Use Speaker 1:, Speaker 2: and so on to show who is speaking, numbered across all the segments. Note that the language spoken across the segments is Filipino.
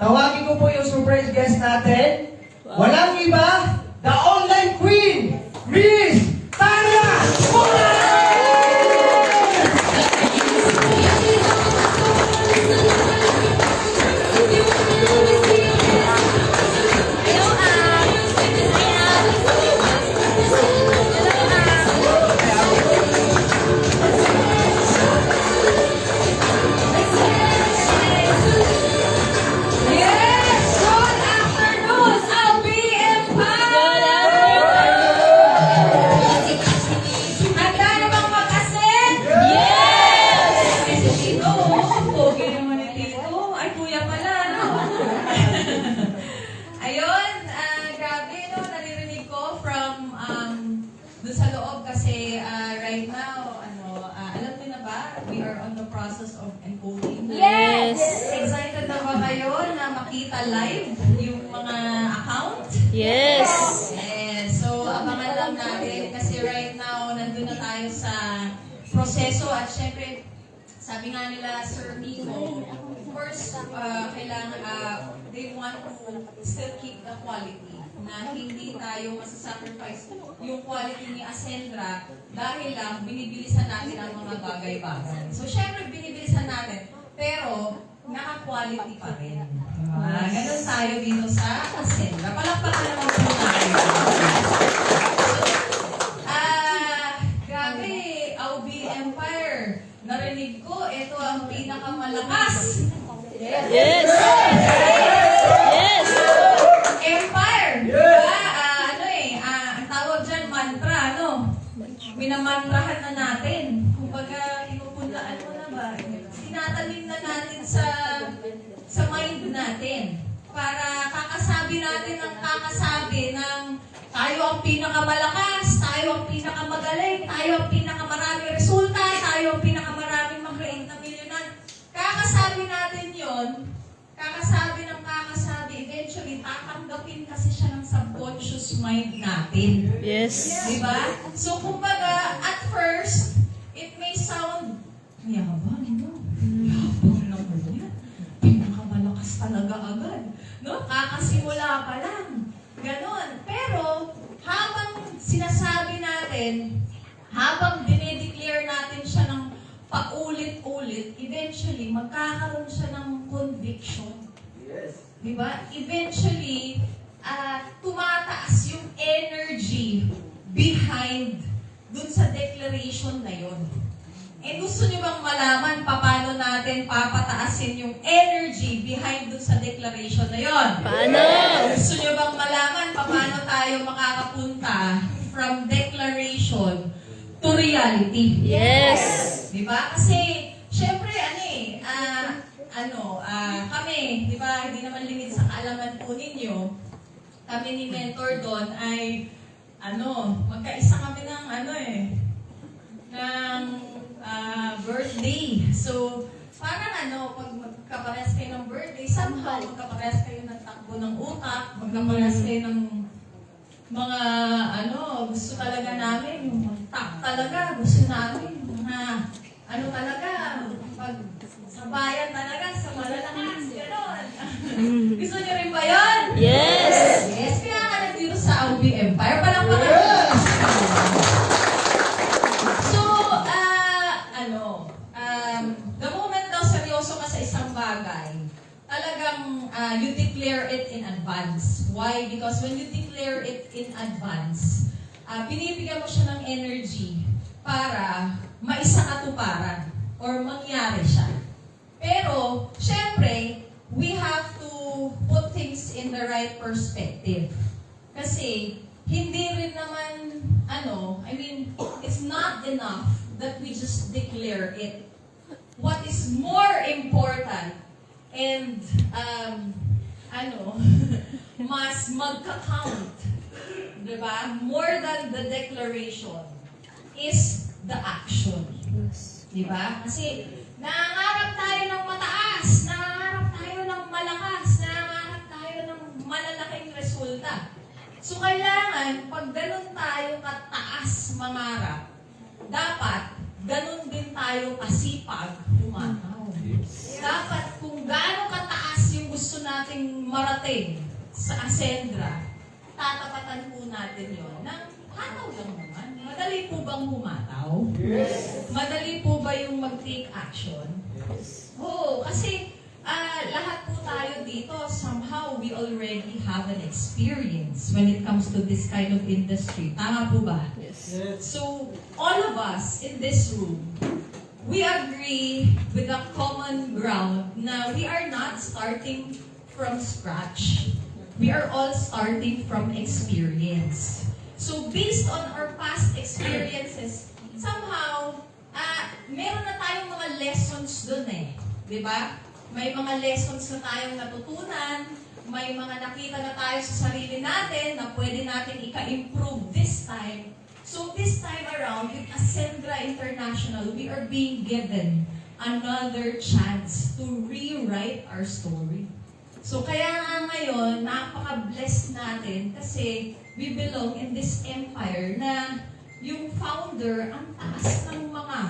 Speaker 1: Tawagin ko po yung surprise guest natin. Walang iba, the online queen, Miss Tanya Mora!
Speaker 2: Live yung mga account.
Speaker 3: Yes.
Speaker 2: Yes. So, abangan lang natin kasi right now, nandun na tayo sa proseso at syempre, sabi nga nila, Sir Miko, of course, kailangan, they want to still keep the quality na hindi tayo masasacrifice yung quality ni Ascendra dahil lang binibilisan natin ang mga bagay-bagay. So, syempre, binibilisan natin. Pero, naka-quality pa rin. Ganun tayo dito sa Ascendra. Palakpakan naman po tayo. Grabe, AUB Empire. Narinig ko, ito ang pinakamalakas.
Speaker 3: Yes. Yes.
Speaker 2: Empire. Ang tawag dyan, mantra, ano? Minamantrahan na natin. Kumbaga, pinupunlaan mo na ba? Tinatanim na natin sa mind natin para kakasabi natin ng kakasabi ng tayo ang pinakamalakas, tayo ang pinakamagaling, tayo ang pinakamaraming resulta, tayo ang pinakamaraming mag-create na milyonan. Kakasabi natin yon, kakasabi ng kakasabi, eventually tatanggapin kasi siya ng subconscious mind natin.
Speaker 3: Yes.
Speaker 2: Diba? So kumbaga, at first, it may sound, yabang, no? Yabang naman yan. Pinakamalakas talaga agad. No? Kakasimula pa lang. Ganon. Pero, habang sinasabi natin, habang dinedeclare natin siya ng paulit-ulit, eventually, magkakaroon siya ng conviction.
Speaker 1: Yes.
Speaker 2: Diba? Eventually, tumataas yung energy behind dun sa declaration na yon. Eh, gusto niyo bang malaman paano natin papataasin yung energy behind dun sa declaration na yon?
Speaker 3: Paano?
Speaker 2: Gusto niyo bang malaman paano tayo makakapunta from declaration to reality?
Speaker 3: Yes.
Speaker 2: Diba? Kasi, syempre, kami, diba, hindi naman limit sa kaalaman po ninyo, kami ni Mentor doon ay, magkaisa kami ng, ng birthday. So, parang pag magkaparehas kayo ng birthday, somehow magkaparehas kayo ng takbo ng utak, magkaparehas kayo ng mga, gusto talaga namin, yung mag-tak talaga, gusto namin, mga, talaga, pag sa bayan talaga, sa malalakas, gano'n. Gusto niyo rin ba yun?
Speaker 3: Yes.
Speaker 2: Yes, kaya ka nandito sa AUB Empire, palang yes! The moment daw seryoso ka sa isang bagay, talagang you declare it in advance. Why? Because when you declare it in advance, binibigyan mo siya ng energy para maisakatuparan or mangyari siya. Pero, syempre, we have to put things in the right perspective. Kasi, hindi rin naman, it's not enough that we just declare it. What is more important and, mas magka-count, diba? More than the declaration is the action. Diba? Kasi, nangangarap tayo ng mataas, nangangarap tayo ng malakas, nangangarap tayo ng malalaking resulta. So, kailangan, pag ganun tayo kataas mangarap, dapat, ganun din tayo kasipag umataw. Dapat, kung gaano kataas yung gusto nating marating sa Ascendra, tatapatan po natin yon ng hataw lang naman. Madali po bang humataw?
Speaker 1: Yes.
Speaker 2: Madali po ba yung mag-take action? Oo, kasi lahat po tayo dito, somehow we already have an experience when it comes to this kind of industry. Tama po ba?
Speaker 3: Yes.
Speaker 2: So, all of us in this room, we agree with a common ground na we are not starting from scratch. We are all starting from experience. So, based on our past experiences, somehow, meron na tayong mga lessons dun eh. Di ba? May mga lessons na tayong natutunan, may mga nakita na tayo sa sarili natin na pwede natin ika-improve this time. So this time around, with Ascendra International, we are being given another chance to rewrite our story. So kaya nga ngayon, napaka-blessed natin kasi we belong in this empire na yung founder ang taas ng mga.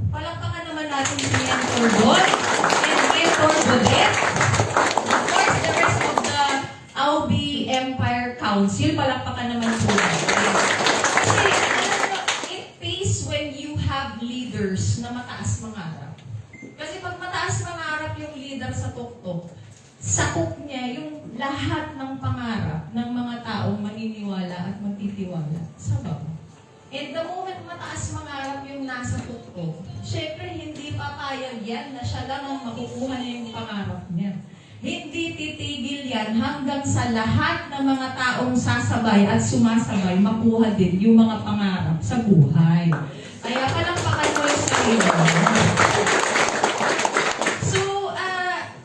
Speaker 2: Palakpakan naman natin yung mentor doon and mentor Godet. Of course, the rest of the Albi Empire Council, palakpakan naman po natin. Kasi, it pays when you have leaders na mataas mangarap. Kasi pag mataas mangarap yung leader sa tuktok, sakop niya yung lahat ng pangarap ng mga taong maniniwala at magtitiwala sa baba. And the moment mataas mangarap yung nasa tuktok, syempre hindi papayag yan na siya lang ang makukuha niya yung pangarap niya. Hindi titigil yan hanggang sa lahat ng mga taong sasabay at sumasabay makuha din yung mga pangarap sa buhay. Kaya palakpakan mo yung sarili mo. So,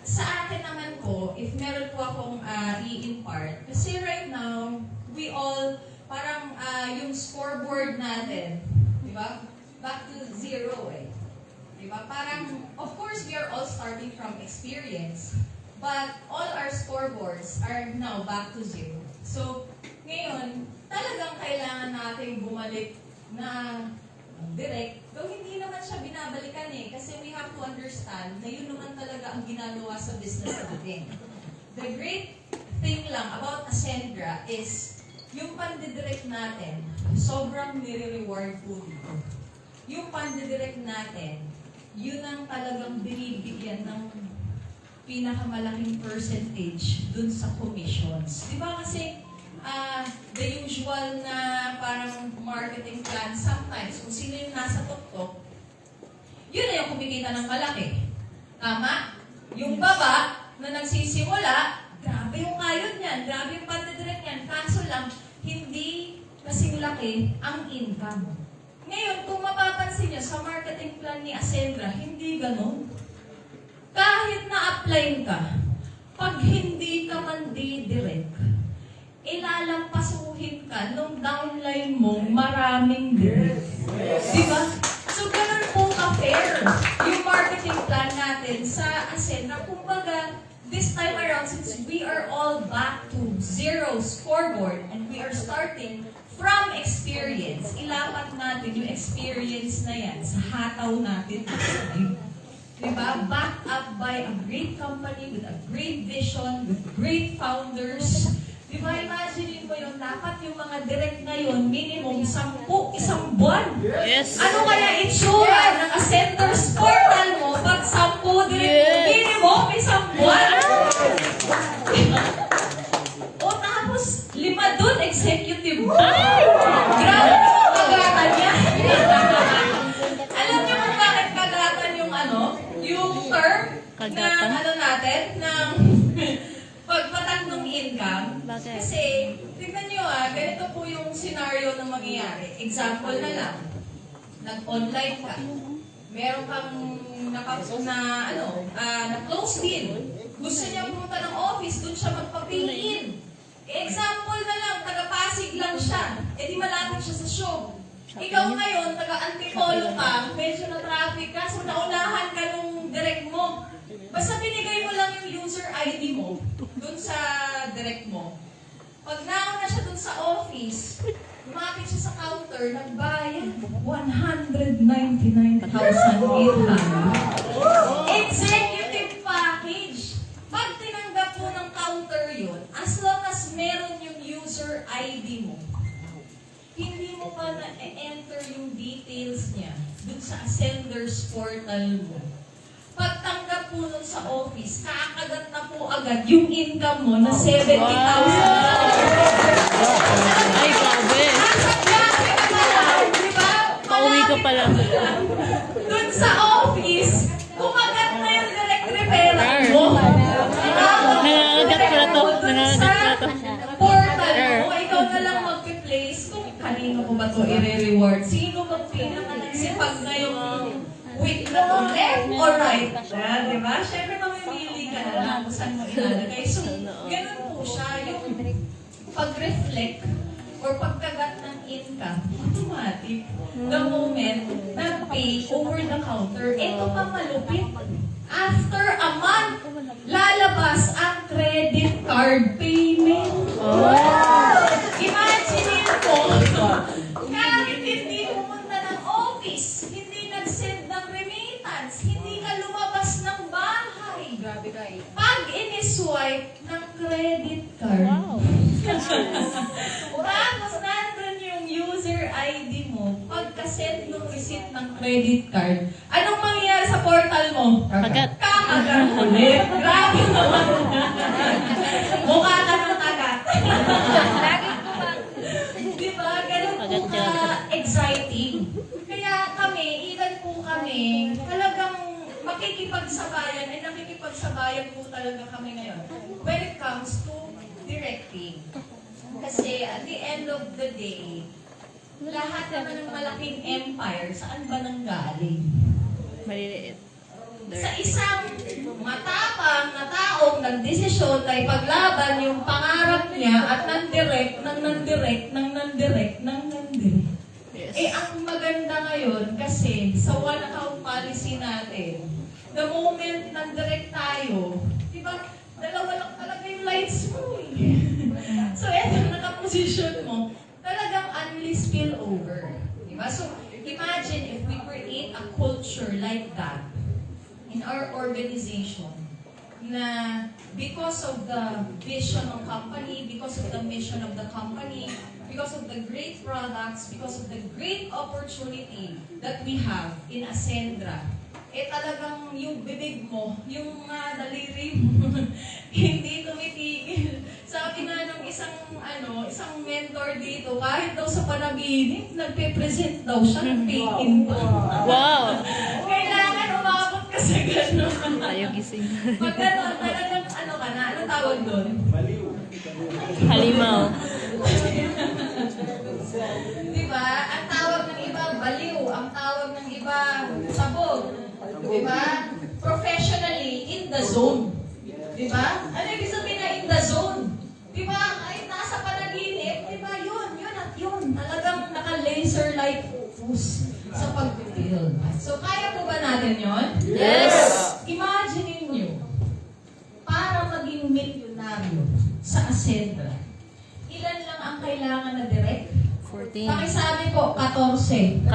Speaker 2: sa akin naman po, if meron po akong i-impart, kasi right now, we all, parang yung scoreboard natin, di ba? Back to zero eh. Di ba? Parang, of course, we are all starting from experience. But all our scoreboards are now back to zero. So, ngayon, talagang kailangan natin bumalik na direct. Though hindi naman siya binabalikan eh. Kasi we have to understand na yun naman talaga ang ginagawa sa business natin. The great thing lang about Ascendra is yung pandidirect natin, sobrang nire-reward po dito. Yung pandidirect natin, yun ang talagang binibigyan ng pinakamalaking percentage dun sa commissions. Di ba kasi the usual na parang marketing plan, sometimes kung sino yung nasa tuktok, yun na yung kumikita ng malaki. Tama? Yung baba na nagsisimula, grabe yung kayod niyan, grabe yung pandidirect niyan, kaso lang, hindi kasing laki ang income. Ngayon, kung mapapansin niyo sa marketing plan ni Ascendra, hindi ganun. Kahit na-apply ka, pag hindi ka man di-direct, ilalampasuhin ka nung downline mo maraming direct. Diba? So, ganun po ka-fair yung marketing plan natin sa Ascendra. Kumbaga, this time around, since we are all back to zero scoreboard and we are starting from experience, ilapat natin yung experience na yan sa hataw natin sa ngayon. Diba? Backed up by a great company with a great vision, with great founders. Diba? Imagine mo yun, dapat yung mga direct ngayon, minimum 10 isang buwan.
Speaker 3: Yes.
Speaker 2: Ano kaya itsura ng Ascendra's portal mo pag 10 direct minimum isang buwan? O tapos, 5 dun, executive. Grabe yung kagatan niya. Alam niyo kung bakit kagatan yung yung term
Speaker 3: Kagatan?
Speaker 2: ng natin, ng pagpatag ng income.
Speaker 3: Bakit?
Speaker 2: Kasi, tignan niyo ganito po yung scenario na mangyayari. Example na lang, nag-online ka. Meron kang na-close deal. Gusto niya pumunta ng office, doon siya magpa-pay-in. Example na lang, taga-Pasig lang siya. E di malapit siya sa show. Ikaw ngayon, taga-Antipolo ka, medyo na-traffic ka, so naunahan ka nung direct mo. Basta binigay mo lang yung user ID mo dun sa direct mo. Pag nauna siya dun sa office, lumapit siya sa counter, nagbayad 199,800. Executive package. Pag tinanggap po ng counter ID mo, hindi mo pa na-enter yung details niya dun sa Ascender's portal mo. Pagtanggap po nun sa office, kakagat na po agad yung income mo na 70,000.
Speaker 3: Ay, grabe.
Speaker 2: Nasa klase ka pa lang, di ba?
Speaker 3: Pauwi ka pa lang.
Speaker 2: Dun sa office, kumagat na yung direct referral mo.
Speaker 3: Nangangagat pala to. Nangangagat pala to.
Speaker 2: Portal mo, ikaw na lang mag-place kung kanino ko ba to i-reward. Sino bang pinaka-nagsipag ngayong week na to, left or right? Yan, di ba? Siyempre, mamimili ka na lang kung saan mo ilalagay. So, ganun po siya. Yung pag-reflect or pagkagat ng income, automatic. The moment na pay over the counter, ito pa malupit. After a month, lalabas ang credit card payment. Imagine mo, kahit hindi pumunta ng office, hindi nag-send ng remittance, hindi ka lumabas ng bahay.
Speaker 4: Grabe guys.
Speaker 2: Pag in-swipe ng credit card, tapos nandun yung user ID mo, pagka-send ng receipt ng credit card, anong mangyayari sa portal mo?
Speaker 3: Kagat.
Speaker 2: Kakagat ulit. Grabe naman. Mukha ka ng kagat. Di ba? Ganun po
Speaker 3: Kagat yun.
Speaker 2: ka-exciting. Kaya kami, even po kami, talagang makikipagsabayan, ay nakikipagsabayan po talaga kami ngayon when it comes to directing. Kasi at the end of the day, lahat naman ng malaking empire, saan ba nanggaling?
Speaker 3: Maliliit.
Speaker 2: Sa isang matapang na taong nagdesisyon na ipaglaban yung pangarap niya at nandirect.
Speaker 3: Yes.
Speaker 2: Eh, ang maganda ngayon kasi sa one account policy natin, the moment nandirect tayo, di ba, dalawa lang talaga yung lights mo eh. So, eto nakaposisyon mo, talagang unleash spillover. Di ba? So, imagine if we create a culture like that in our organization na because of the vision ng company, because of the mission of the company, because of the great products, because of the great opportunity that we have in Ascendra, eh talagang yung bibig mo, yung daliri mo, hindi tumitigil. Sabi nga ng isang mentor dito, kahit daw sa panaginip, nagpe-present daw siya ng fake pa.
Speaker 3: Wow!
Speaker 2: Kailangan umabot ka sa gano'n.
Speaker 3: Ayaw gising.
Speaker 2: Pag gano'n, talagang ka na, ano tawag doon?
Speaker 3: Halimaw.
Speaker 2: Diba? Ang tawag ng iba, baliw. Ang tawag ng iba, sabog. Diba? Professionally, in the zone. Diba? Ano ibig sabihin na in the zone? Diba? Kahit nasa panaginip, diba? Yun at yun. Talagang naka-laser-like focus sa pag-build. So, kaya po ba natin yun?
Speaker 3: Yes!
Speaker 2: Imagine nyo, para maging milyonaryo sa Ascendra, ilan lang ang kailangan na direct?
Speaker 3: 14.
Speaker 2: Pakisabi po, 14.
Speaker 3: 14.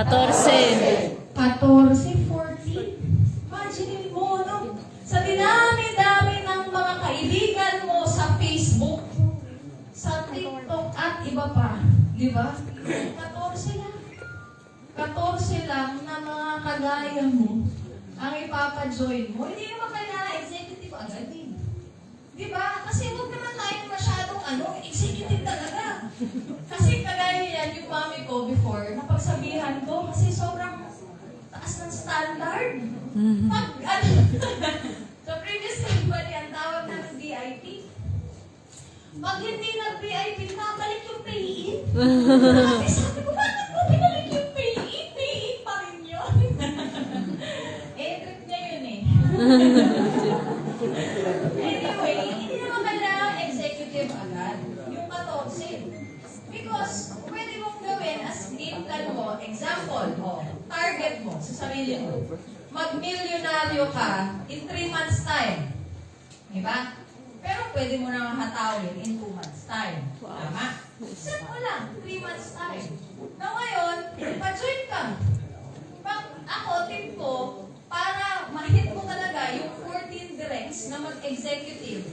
Speaker 2: 14, 14. Imagine mo, no? Sa dinami-dami ng mga kaibigan mo sa Facebook, sa TikTok at iba pa. Di ba? 14 lang. 14 lang na mga kagaya mo ang ipapa-join mo. Hindi naman kailangan executive agad eh. Di ba? Kasi huwag naman tayong masyadong executive talaga. Kasi kagaya yan, yung mami ko before, napagsabihan ko, kasi sobrang taas ng standard. Pag, sa previous company, ang tawag namin VIP. Pag hindi nag-VIP, nakabalik yung pay-in. Sabi ko, bakit mo pinalik yung pay-in? Pay-in pa rin yun. Trip niya yun eh. Anyway, hindi naman kailangan executive agad. Yung 14. Because, pwede mong gawin as plan mo, example, target mo sa sarili mo. Mag-milyonaryo ka in 3 months time. Diba? Pero pwede mo na hatawin in 2 months time. Tama? Set mo lang, 3 months time. Na ngayon, pa-join ka. Pag ako, tip ko, para ma-hit mo talaga yung 14 directs na mag-executive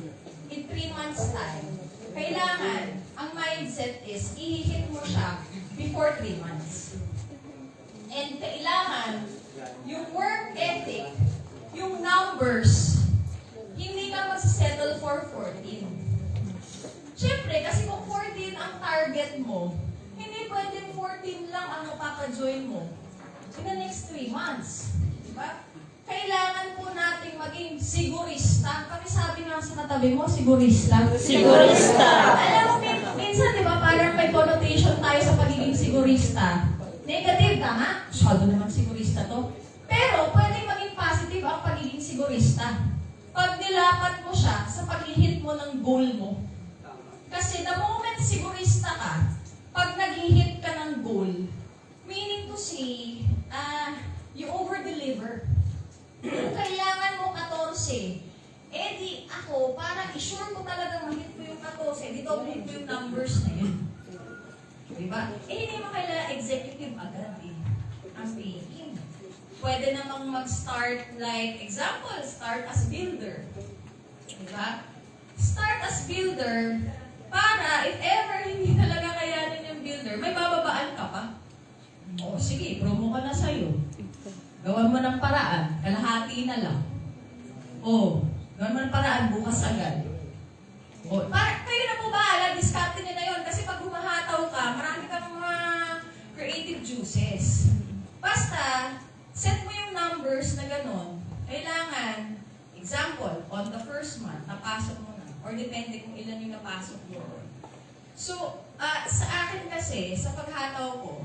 Speaker 2: in 3 months time, kailangan, ang mindset is, i-hit mo siya before 3 months. And kailangan, yung work ethic, yung numbers, hindi ka magsisettle for 14. Siyempre, kasi kung 14 ang target mo, hindi pwedeng 14 lang ang mapaka-join mo in the next 3 months. Diba? Kailangan po nating maging sigurista. Pakisabi nga sa katabi mo, sigurista.
Speaker 3: Sigurista.
Speaker 2: Alam mo, minsan, di ba, parang may connotation tayo sa pagiging sigurista. Negative, tama? Masyado naman sigurista to. Pero, pwedeng maging positive ang pagiging sigurista. Pag nilapat mo siya sa pag-hit mo ng goal mo. Kasi the moment sigurista ka, pag nag-hit ka ng goal, meaning to say, you over-deliver. Kung kailangan mo 14, di ako, para i-sure ko talaga ma-hit ko yung 14, di double ko yung numbers na yun. Diba? Hindi mo kailangan executive agad ang paying. Pwede namang mag-start like, example, start as builder. Diba? Start as builder para if ever hindi talaga kayanin yung builder, may bababaan ka pa. O sige, promo ka na sa'yo. Gawan mo ng paraan, kalahati na lang. Gawan mo ng paraan, bukas agad. Kayo na po bahala, discarte nyo na yun. Kasi pag humahataw ka, marami kang mga creative juices. Basta, set mo yung numbers na gano'n. Kailangan, example, on the first month, napasok mo na. Or depende kung ilan yung napasok mo. So, sa akin kasi, sa paghataw ko,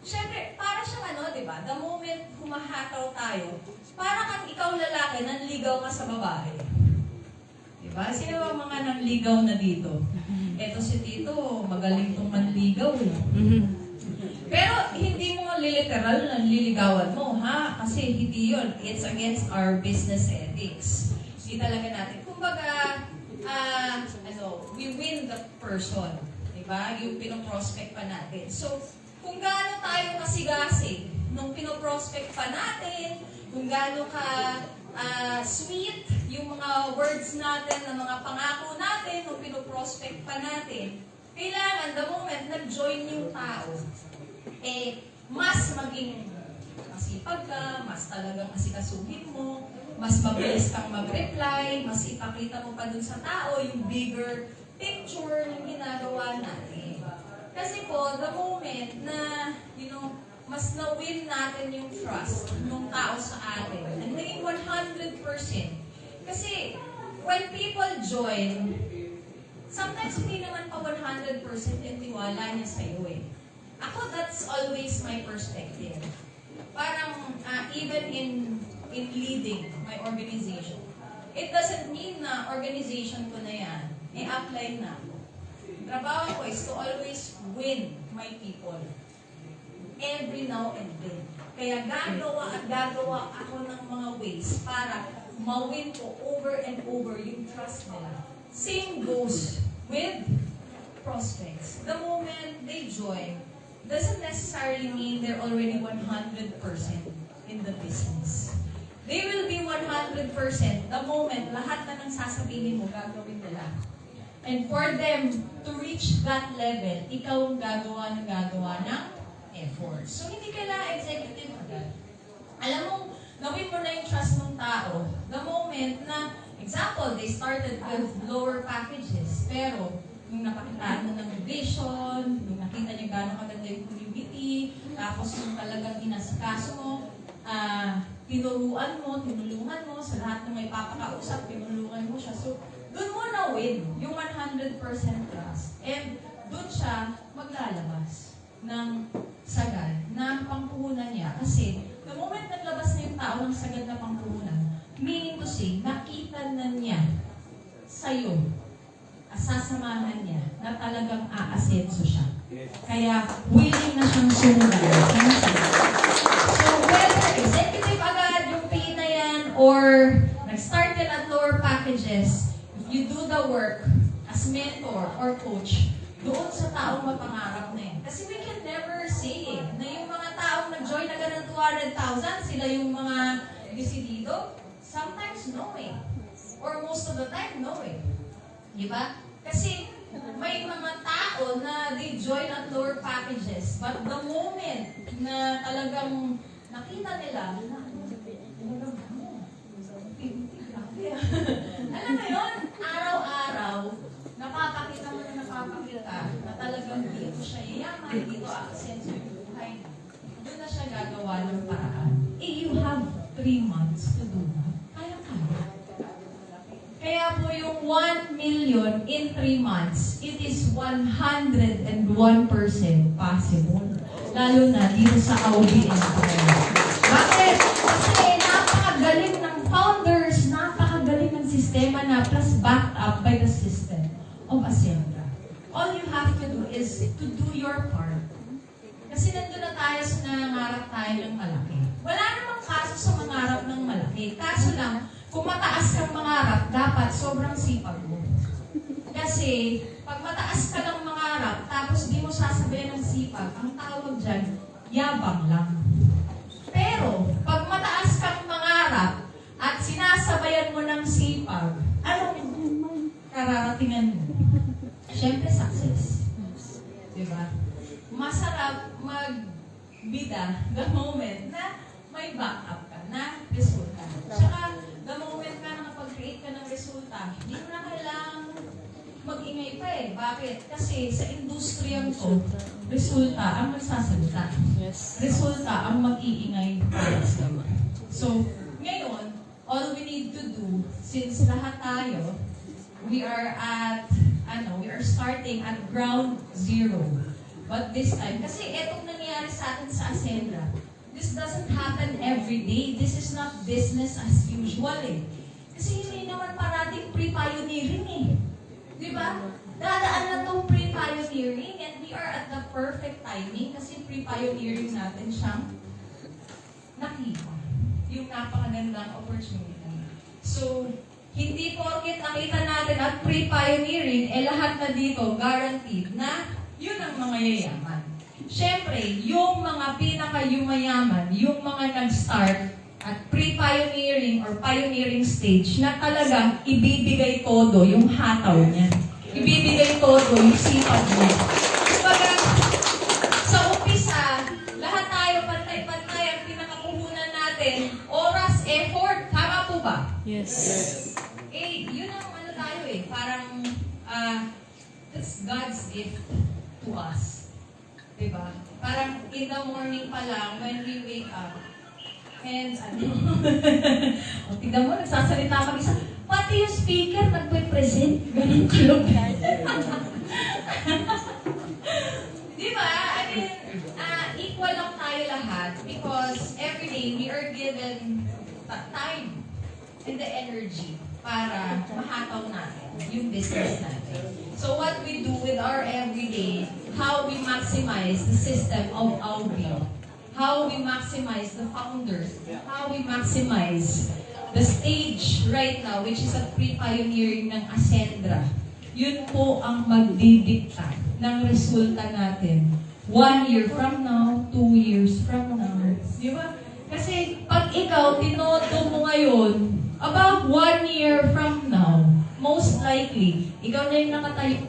Speaker 2: syempre, para siyang di ba? The moment humahataw tayo, para kang ikaw lalaki, nanligaw ka sa babae. Diba? Sino ba mga nanligaw na dito? Eto si Tito, magaling tong manligaw. Pero hindi mo literal na nililigawan mo, ha? Kasi hindi yun. It's against our business ethics. Hindi talaga natin. Kumbaga, we win the person. Diba? Yung pinoprospect pa natin. So, kung gaano tayo kasigasig nung pinoprospect pa natin, kung gaano ka sweet yung mga words natin, na mga pangako natin nung pinoprospect pa natin, kailangan the moment nag-join yung tao, mas maging masipag ka, mas talagang asikasuhin mo, mas mabilis kang mag-reply, mas ipakita mo pa dun sa tao yung bigger picture ng ginagawa natin. Kasi po, the moment na, mas na-win natin yung trust ng tao sa atin, and naging 100%. Kasi, when people join, sometimes hindi naman pa 100% yung tiwala niya sa'yo Ako, that's always my perspective. Parang, even in leading my organization, it doesn't mean na organization ko na yan, apply na ako. Trabaho ko is to always win my people. Every now and then. Kaya gagawa ako ng mga ways para ma-win ko over and over yung trust nila. Same goes with prospects. The moment they join, doesn't necessarily mean they're already 100% in the business. They will be 100% the moment lahat na ng sasabihin mo gagawin nila. And for them to reach that level, ikaw ang gagawa ng effort. So, hindi kailangan executive agad. Alam mo, gawin mo na yung trust ng tao. The moment na, example, they started with lower packages. Pero, nung napakitaan mo ng vision, nung nakita niyo gano'ng kaganda yung community, tapos nung talagang inasikaso mo, tinulungan mo sa lahat ng may papakausap, tinulungan mo siya. So, doon mo na win yung 100% trust. And doon siya maglalabas ng sagad na pangpuhunan niya. Kasi the moment naglabas na yung tao ng sagad na pangpuhunan, meaning to say, nakita na niya sa'yo, sasamahan niya na talagang aasenso siya. Kaya willing na siyang sumunod. So whether executive agad yung pay na yan or nag-started at lower packages, you do the work as mentor or coach doon sa taong mapangarap na yan. Kasi we can never say na yung mga taong nag-join na ganang 200,000, sila yung mga desidido. Sometimes no Or most of the time, no Diba? Kasi may mga tao na they join at lower packages. But the moment na talagang nakita nila, alam mo yun, araw-araw, napapakita mo na talagang dito siya yayaman, dito aksenso yung buhay. Doon na siya gagawa ng paraan. You have 3 months to do that. Kaya-kaya. Kaya po yung 1 million in 3 months, it is 101% possible. Lalo na dito sa AUBN. Bakit? Kasi napakagaling ng founders, napakagaling ng sistema na plus backed up by the system of Ascendra. All you have to do is to do your part. Kasi nandun na tayo sa nangangarap tayo ng malaki. Wala namang kaso sa mangarap ng malaki. Kaso lang, kung mataas kang mangarap, dapat sobrang sipag mo. Kasi, pag mataas ka ng mangarap, tapos di mo sasabihin ng sipag, ang tawag dyan, yabang lang. Pero, pag mataas kang mangarap, at sinasabayan mo ng sipag, anong kararatingan mo? Siyempre, success. Diba? Masarap magbida the moment na may backup ka, na resulta. Tsaka, the moment ka nakapag-create ka ng resulta, hindi mo na kailangang mag-ingay pa eh. Bakit? Kasi sa industriyang to, resulta ang magsasalita. Resulta ang mag-iingay. So, ngayon, all we need to do, since lahat tayo, we are starting at ground zero. But this time, kasi etong nangyayari sa atin sa Ascendra, this doesn't happen every day. This is not business as usual eh. Kasi hindi naman parating pre-pioneering eh. Di ba? Dadaan na itong pre-pioneering and we are at the perfect timing kasi pre-pioneering natin siyang nakita. Yung napakagandang opportunity. So, hindi porket nakita natin at pre-pioneering, lahat na dito guaranteed na yun ang mga yayaman. Siyempre, yung mga pinaka-yumayaman, yung mga nag-start at pre-pioneering or pioneering stage na talagang ibibigay todo yung hataw niya. Ibibigay todo yung sipag niya. Kumbaga, sa umpisa, lahat tayo pantay-pantay ang pinakapuhunan natin, oras, effort, tama po ba?
Speaker 3: Yes.
Speaker 2: Yun ang tayo eh, parang it's God's gift to us. Diba? Parang in the morning pa lang, when we wake up, and o tignan mo, nagsasalita mag-isa, pati yung speaker nagpe-present, ganun kulog. Diba? I mean, equal lang tayo lahat because every day we are given time and the energy para mahataw natin yung business natin. So what we do with our everyday, how we maximize the system of AUBI, how we maximize the founders, how we maximize the stage right now, which is at pre-pioneering ng Ascendra. Yun po ang magdidikta ng resulta natin 1 year from now, 2 years from now. Di ba? Kasi pag ikaw, tinoto mo ngayon, about 1 year from now, most likely, ikaw na yung nakatayo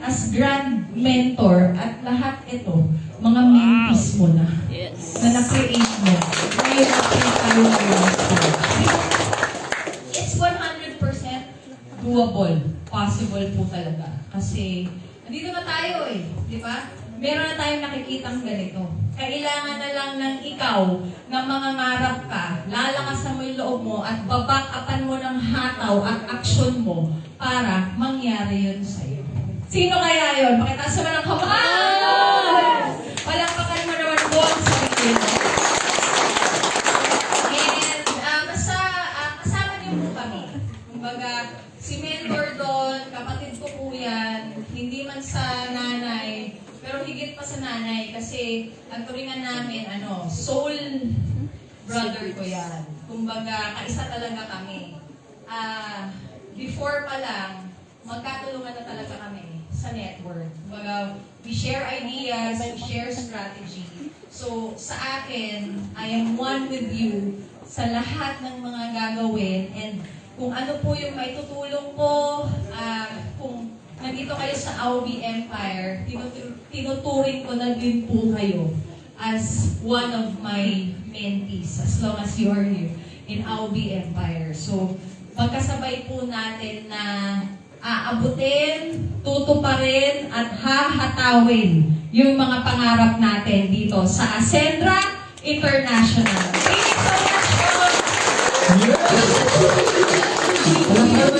Speaker 2: as grand mentor at lahat ito, mga mentees mo na.
Speaker 3: Yes.
Speaker 2: Na na-create mo. Ngayon na-create tayo ng it's 100% doable. Possible po talaga. Kasi, nandito na tayo eh. Di ba? Meron na tayong nakikitang ganito. Kailangan na lang ng ikaw na mangangarap ka, lalakasan mo yung loob mo at babakapan mo ng hataw at aksyon mo para mangyari yun sa'yo. Sino kaya yun? Pakitaas naman ang kamay! Palakpakan mo naman doon sa sarili mo. And kasama niyo po kami. Kumbaga, si mentor doon, kapatid ko po yan, hindi man sa nanay, pero higit pa sa nanay kasi ang turingan namin, soul brother ko yan. Kumbaga, kaisa talaga kami. Before pa lang, magkatulungan na talaga kami sa network. Kumbaga, we share ideas, we share strategy. So, sa akin, I am one with you sa lahat ng mga gagawin and kung ano po yung maitutulong ko, kung nandito kayo sa AOB Empire, tinuturing ko na din po kayo as one of my mentees as long as you are here in AOB Empire. So, magkasabay po natin na aabutin, tutuparin, at hahatawin yung mga pangarap natin dito sa Ascendra International. Thank you so much po!
Speaker 1: Yes!